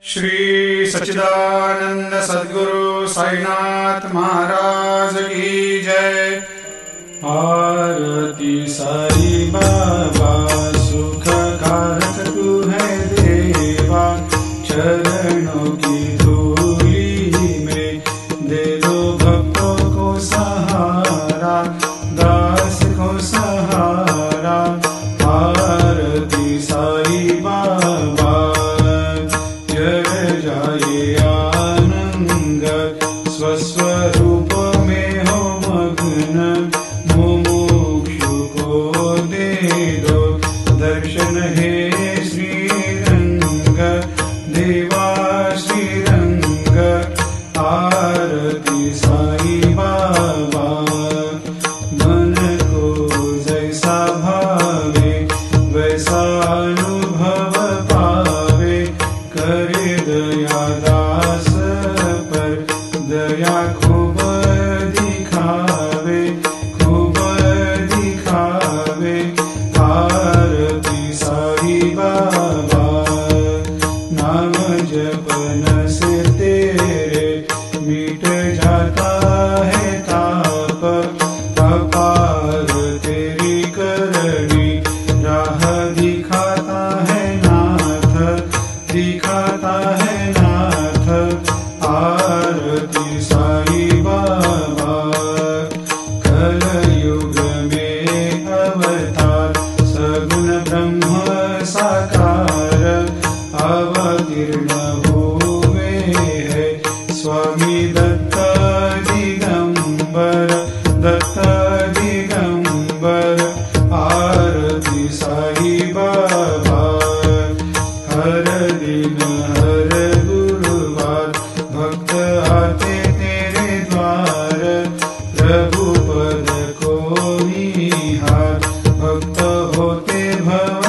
श्री सच्चिदानंद सद्गुरु साईनाथ महाराज की जय। आरती साई बाबा सुख कारक तू है देवा, चरणों की धूली में दे दो भक्तों को सहारा, दास को सहारा। आरती साई बाबा जय जाए आनंद, स्वस्वरूप में हो मग्न, मुमुक्षु को दे दो दर्शन हे श्रीरंग, देवा श्रीरंग। आरती साई बाबा मन को जैसा भावे वैसा अनुभव पावे, करे दया दास पर दया खूब दिखावे, खूब दिखावे। आरती साई बाबा नाम जपन से तेरे मिट जाता है ताप, अपार तेरी करनी राह दिखाता है नाथ, दिखाता है नाथ। आरती साई बाबा कलयुग में अवतार, सगुण ब्रह्म साकार अवतीर्ण हुए है स्वामी दत्त दिगंबर, दत्त दिगंबर। आरती साई बाबा हर दिन हर गुरुवार भक्त आते तेरे द्वार, प्रभु पद को निहार भक्त होते भव